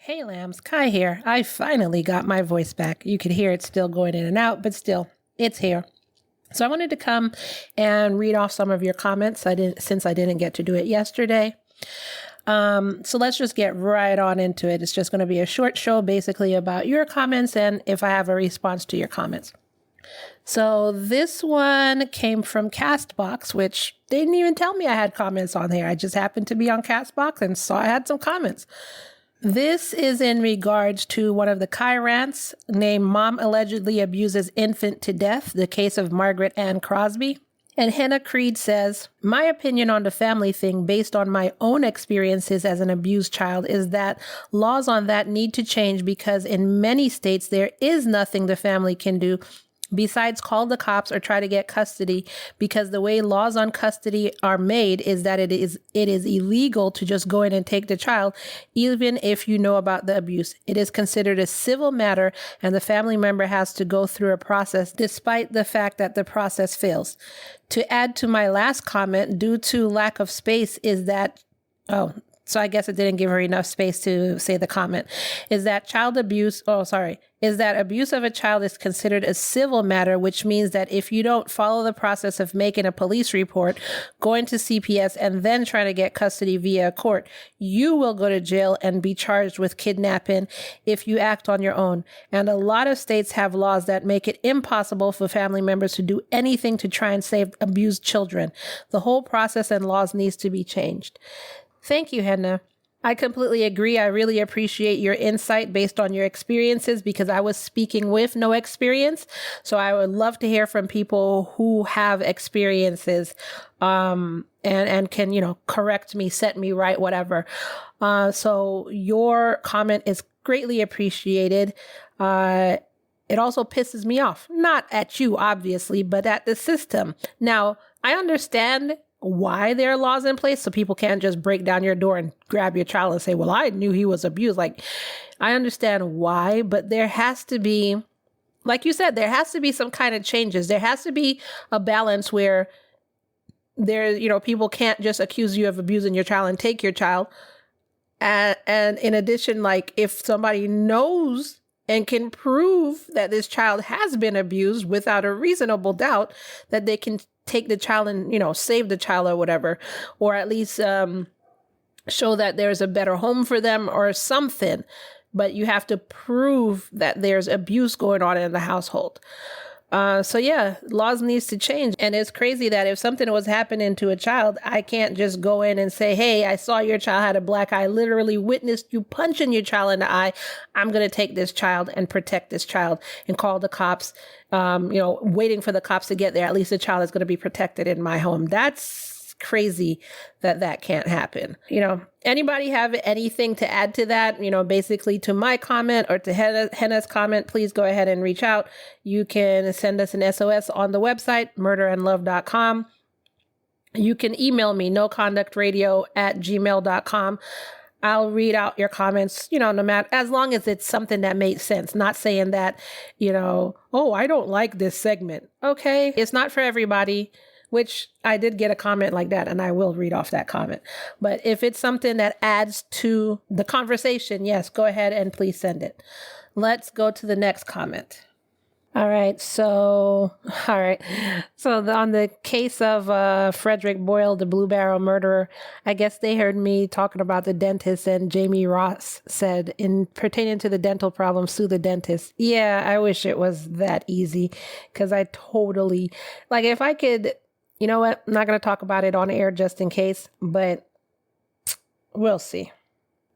Hey lambs, Kai here. I finally got my voice back. You could hear it still going in and out, but still, it's here. So I wanted to come and read off some of your comments. Since I didn't get to do it yesterday. So let's just get right on into it. It's just going to be a short show basically about your comments and if I have a response to your comments. So this one came from Castbox, which they didn't even tell me I had comments on there. I just happened to be on Castbox and saw I had some comments. This is in regards to one of the Kai rants named Mom Allegedly Abuses Infant to Death, the case of Margaret Ann Crosby. And Hannah Creed says, my opinion on the family thing based on my own experiences as an abused child is that laws on that need to change because in many states there is nothing the family can do besides call the cops or try to get custody, because the way laws on custody are made is that it is illegal to just go in and take the child, even if you know about the abuse. It is considered a civil matter, and the family member has to go through a process despite the fact that the process fails. To add to my last comment, due to lack of space, is that, so I guess it didn't give her enough space to say the comment, is that abuse of a child is considered a civil matter, which means that if you don't follow the process of making a police report, going to CPS, and then trying to get custody via a court, you will go to jail and be charged with kidnapping if you act on your own. And a lot of states have laws that make it impossible for family members to do anything to try and save abused children. The whole process and laws needs to be changed. Thank you, Hannah. I completely agree. I really appreciate your insight based on your experiences because I was speaking with no experience. So I would love to hear from people who have experiences and can, correct me, set me right, whatever. So your comment is greatly appreciated. It also pisses me off, not at you, obviously, but at the system. Now, I understand why there are laws in place so people can't just break down your door and grab your child and say, well, I knew he was abused. Like, I understand why, but there has to be, like you said, there has to be some kind of changes. There has to be a balance where people can't just accuse you of abusing your child and take your child. And in addition, like if somebody knows and can prove that this child has been abused without a reasonable doubt, that they can take the child and, save the child or whatever, or at least show that there's a better home for them or something. But you have to prove that there's abuse going on in the household. Laws needs to change. And it's crazy that if something was happening to a child, I can't just go in and say, hey, I saw your child had a black eye, literally witnessed you punching your child in the eye. I'm going to take this child and protect this child and call the cops, waiting for the cops to get there. At least the child is going to be protected in my home. That's crazy that can't happen. Anybody have anything to add to that, basically to my comment or to Hannah's comment, please go ahead and reach out. You can send us an SOS on the website, murderandlove.com. You can email me, noconductradio@gmail.com. I'll read out your comments, no matter, as long as it's something that makes sense, not saying that, I don't like this segment. Okay. It's not for everybody. Which I did get a comment like that, and I will read off that comment. But if it's something that adds to the conversation, yes, go ahead and please send it. Let's go to the next comment. All right. So on the case of Frederick Boyle, the Blue Barrel murderer, I guess they heard me talking about the dentist, and Jamie Ross said, in pertaining to the dental problem, sue the dentist. Yeah, I wish it was that easy, because I totally, if I could... You know what? I'm not going to talk about it on air just in case, but we'll see.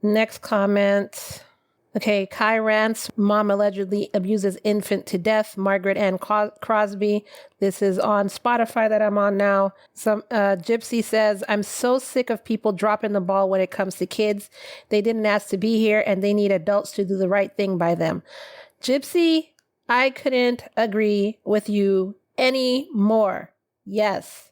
Next comment. Okay, Kai rants, mom allegedly abuses infant to death, Margaret Ann Crosby. This is on Spotify that I'm on now. Some Gypsy says, I'm so sick of people dropping the ball when it comes to kids. They didn't ask to be here and they need adults to do the right thing by them. Gypsy, I couldn't agree with you any more. Yes.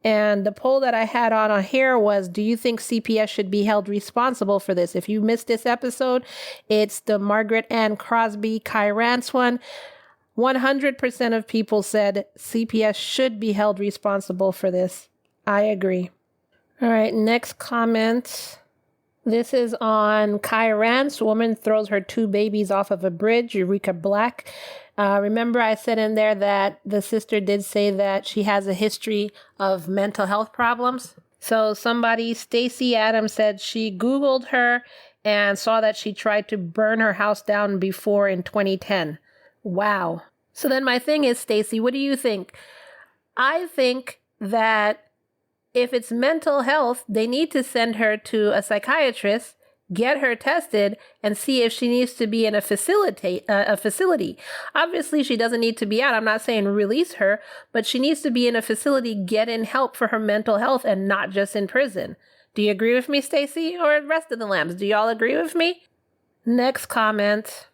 And the poll that I had on here was, do you think CPS should be held responsible for this? If you missed this episode, it's the Margaret Ann Crosby Kai Rants one. 100% of people said CPS should be held responsible for this. I agree. All right, next comment. This is on Kai Rance. Woman throws her 2 babies off of a bridge. Eureka Black. Remember I said in there that the sister did say that she has a history of mental health problems? So somebody, Stacy Adams, said she Googled her and saw that she tried to burn her house down before in 2010. Wow. So then my thing is, Stacy, what do you think? I think that if it's mental health, they need to send her to a psychiatrist, get her tested, and see if she needs to be in a facility. Obviously, she doesn't need to be out. I'm not saying release her, but she needs to be in a facility, getting help for her mental health, and not just in prison. Do you agree with me, Stacy, or the rest of the lambs? Do y'all agree with me? Next comment.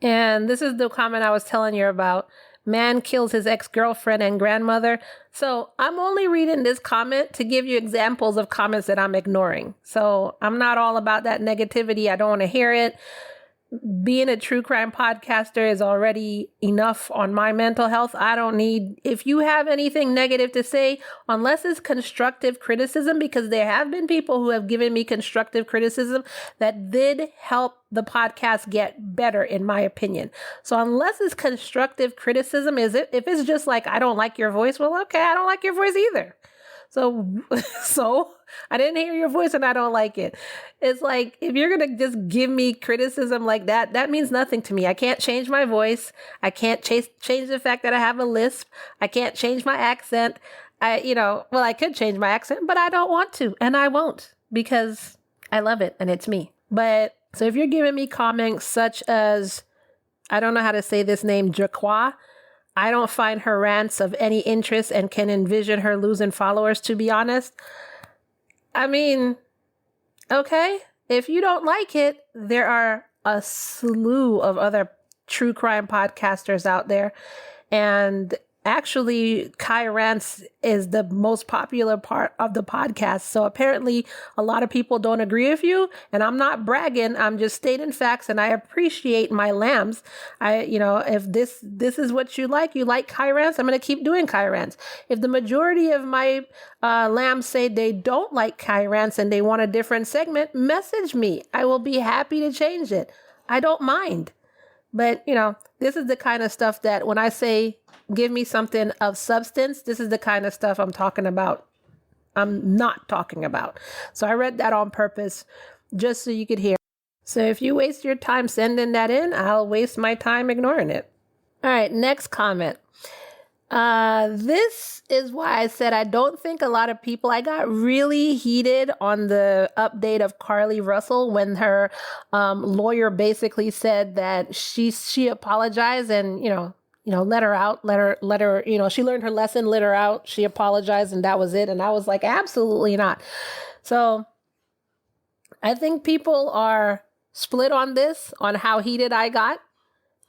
And this is the comment I was telling you about. Man kills his ex-girlfriend and grandmother. So I'm only reading this comment to give you examples of comments that I'm ignoring. So I'm not all about that negativity. I don't want to hear it. Being a true crime podcaster is already enough on my mental health. I don't need, if you have anything negative to say, unless it's constructive criticism, because there have been people who have given me constructive criticism that did help the podcast get better, in my opinion. So unless it's constructive criticism, if it's just like, I don't like your voice, well, okay, I don't like your voice either. So I didn't hear your voice and I don't like it. It's like, if you're going to just give me criticism like that, that means nothing to me. I can't change my voice. I can't change the fact that I have a lisp. I can't change my accent. I could change my accent, but I don't want to, and I won't, because I love it and it's me. But so if you're giving me comments such as, I don't know how to say this name, Jaqua, I don't find her rants of any interest and can envision her losing followers, to be honest. I mean, okay, if you don't like it, there are a slew of other true crime podcasters out there. And actually, Kai Rance is the most popular part of the podcast. So apparently a lot of people don't agree with you, and I'm not bragging. I'm just stating facts, and I appreciate my lambs. If this is what you like Kai Rance, I'm going to keep doing Kai Rance. If the majority of my lambs say they don't like Kai Rance and they want a different segment, message me. I will be happy to change it. I don't mind. But, this is the kind of stuff that when I say give me something of substance, this is the kind of stuff I'm talking about. I'm not talking about. So I read that on purpose just so you could hear. So if you waste your time sending that in, I'll waste my time ignoring it. All right, next comment. This is why I said I don't think a lot of people, I got really heated on the update of Carlee Russell when her lawyer basically said that she apologized and, let her out, let her, she learned her lesson, let her out. She apologized and that was it. And I was like, absolutely not. So I think people are split on this, on how heated I got.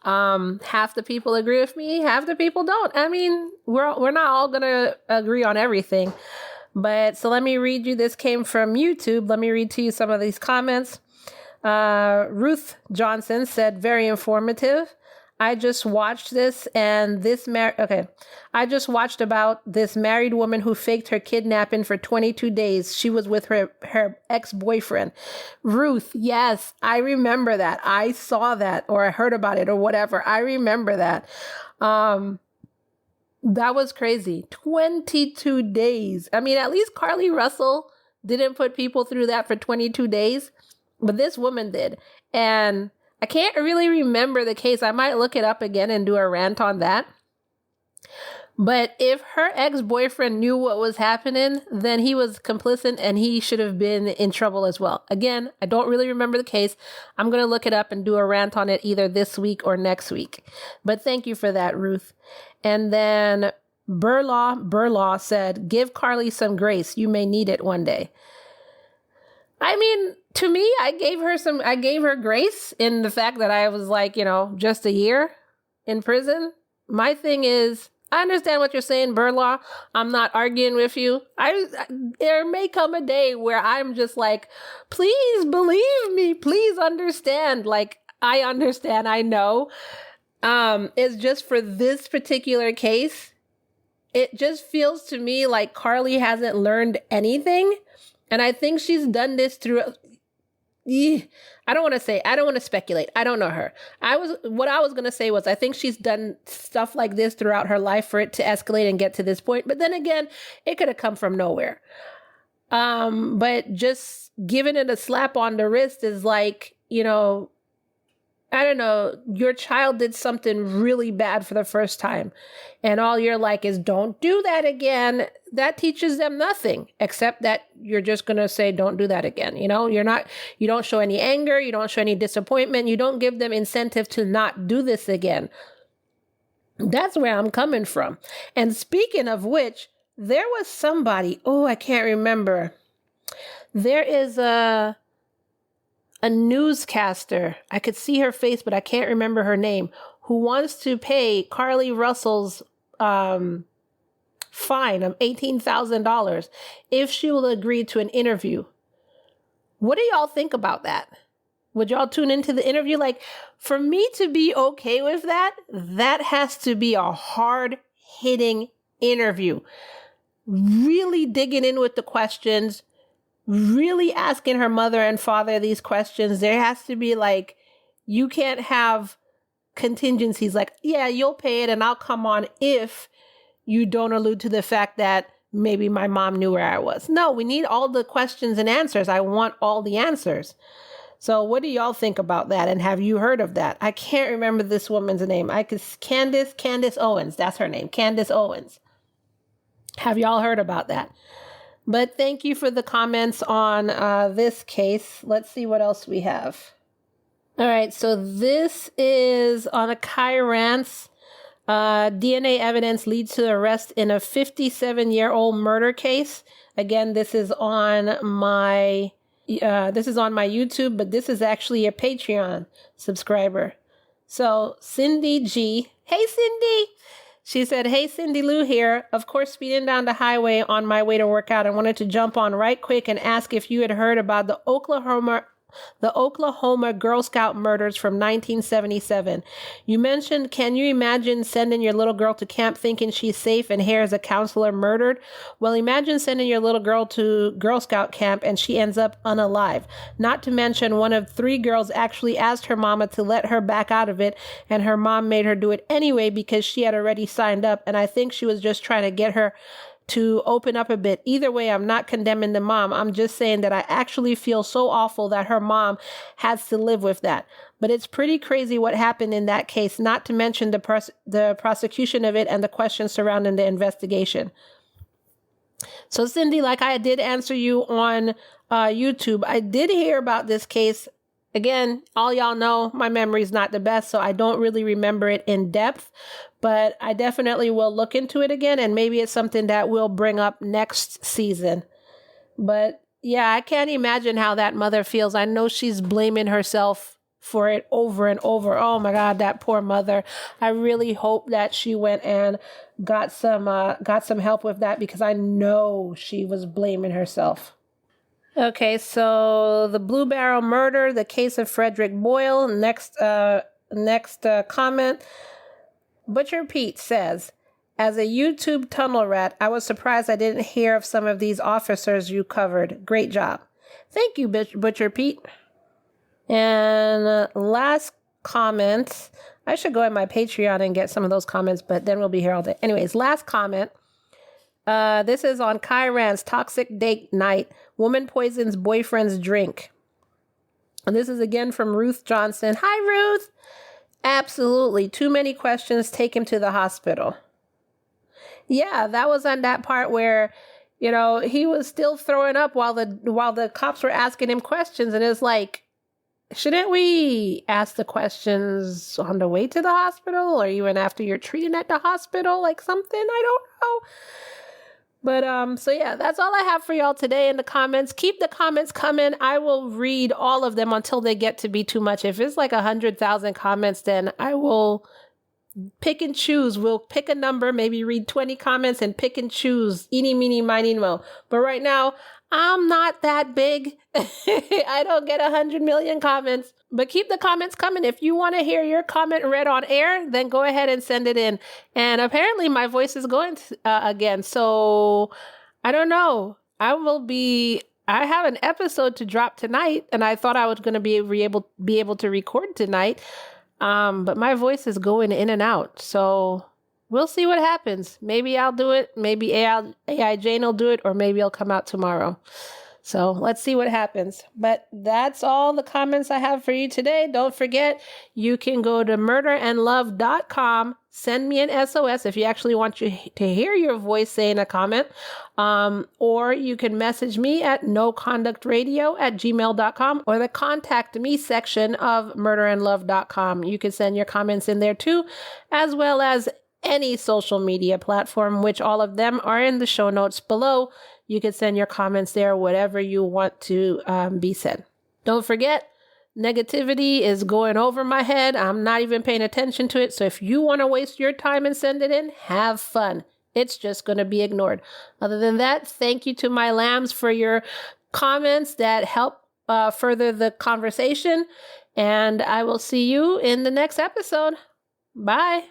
Half the people agree with me, half the people don't. I mean, we're not all gonna agree on everything. But so let me read you. This came from YouTube. Let me read to you some of these comments. Ruth Johnson said, very informative. I just watched this and I just watched about this married woman who faked her kidnapping for 22 days. She was with her ex-boyfriend. Ruth, yes, I remember that. I saw that, or I heard about it, or whatever. I remember that. That was crazy. 22 days. I mean, at least Carlee Russell didn't put people through that for 22 days, but this woman did. And I can't really remember the case. I might look it up again and do a rant on that. But if her ex-boyfriend knew what was happening, then he was complicit and he should have been in trouble as well. Again, I don't really remember the case. I'm going to look it up and do a rant on it either this week or next week. But thank you for that, Ruth. And then Burlaw said, give Carlee some grace. You may need it one day. I mean, to me, I gave her grace in the fact that I was like, just a year in prison. My thing is, I understand what you're saying, Burlaw. I'm not arguing with you. There may come a day where I'm just like, please believe me, please understand. Like, I understand, I know. It's just for this particular case, it just feels to me like Carlee hasn't learned anything. And I think she's done this through I don't want to speculate. I don't know her. What I was going to say was, I think she's done stuff like this throughout her life for it to escalate and get to this point. But then again, it could have come from nowhere. But just giving it a slap on the wrist is like, I don't know, your child did something really bad for the first time, and all you're like is, don't do that again. That teaches them nothing, except that you're just going to say, don't do that again. You don't show any anger. You don't show any disappointment. You don't give them incentive to not do this again. That's where I'm coming from. And speaking of which, there was somebody, I can't remember. There is a newscaster, I could see her face, but I can't remember her name, who wants to pay Carly Russell's fine of $18,000 if she will agree to an interview. What do y'all think about that? Would y'all tune into the interview? Like, for me to be okay with that, that has to be a hard-hitting interview. Really digging in with the questions, really asking her mother and father these questions. There has to be like, you can't have contingencies like, yeah, you'll pay it and I'll come on if you don't allude to the fact that maybe my mom knew where I was. No, we need all the questions and answers. I want all the answers. So what do y'all think about that? And have you heard of that? I can't remember this woman's name. Candace Owens. That's her name. Candace Owens. Have y'all heard about that? But thank you for the comments on this case. Let's see what else we have. All right, so this is on a Kai Rance. DNA evidence leads to arrest in a 57-year-old murder case. Again, this is on my YouTube, but this is actually a Patreon subscriber. So Cindy G. Hey, Cindy. She said, hey, Cindy Lou here. Of course, speeding down the highway on my way to work out. I wanted to jump on right quick and ask if you had heard about the Oklahoma Girl Scout murders from 1977. You mentioned, can you imagine sending your little girl to camp thinking she's safe and here is a counselor murdered? Well, imagine sending your little girl to Girl Scout camp and she ends up unalive. Not to mention, one of 3 girls actually asked her mama to let her back out of it, and her mom made her do it anyway because she had already signed up, and I think she was just trying to get her to open up a bit. Either way, I'm not condemning the mom. I'm just saying that I actually feel so awful that her mom has to live with that. But it's pretty crazy what happened in that case, not to mention the prosecution of it and the questions surrounding the investigation. So Cindy, like I did answer you on YouTube, I did hear about this case. Again, all y'all know my memory is not the best, so I don't really remember it in depth, but I definitely will look into it again, and maybe it's something that we'll bring up next season. But yeah, I can't imagine how that mother feels. I know she's blaming herself for it over and over. Oh my God, that poor mother. I really hope that she went and got some help with that, because I know she was blaming herself. Okay, so the Blue Barrel murder, the case of Frederick Boyle. Next comment. Butcher Pete says, as a YouTube tunnel rat, I was surprised I didn't hear of some of these officers you covered. Great job. Thank you, Butcher Pete. And last comment. I should go in my Patreon and get some of those comments, but then we'll be here all day. Anyways, last comment. This is on Kai Rance, Toxic Date Night. Woman poisons boyfriend's drink. And this is again from Ruth Johnson. Hi, Ruth. Absolutely. Too many questions. Take him to the hospital. Yeah, that was on that part where, he was still throwing up while the cops were asking him questions. And it's like, shouldn't we ask the questions on the way to the hospital or even after you're treated at the hospital? Like something? I don't know. But, so yeah, that's all I have for y'all today in the comments. Keep the comments coming. I will read all of them until they get to be too much. If it's like 100,000 comments, then I will pick and choose. We'll pick a number, maybe read 20 comments and pick and choose. Eeny, meeny, miny, mo. But right now, I'm not that big. I don't get 100 million comments. But keep the comments coming. If you want to hear your comment read on air, then go ahead and send it in. And apparently my voice is going again. So I don't know. I will be I have an episode to drop tonight, and I thought I was going to be able to record tonight, but my voice is going in and out. So we'll see what happens. Maybe I'll do it. Maybe AI Jane will do it, or maybe it'll come out tomorrow. So let's see what happens. But that's all the comments I have for you today. Don't forget, you can go to murderandlove.com. Send me an SOS if you actually want to hear your voice saying a comment. Or you can message me at noconductradio@gmail.com or the contact me section of murderandlove.com. You can send your comments in there too, as well as any social media platform, which all of them are in the show notes below. You can send your comments there, whatever you want to be said. Don't forget, negativity is going over my head. I'm not even paying attention to it. So if you want to waste your time and send it in, have fun. It's just going to be ignored. Other than that, thank you to my lambs for your comments that help further the conversation. And I will see you in the next episode. Bye.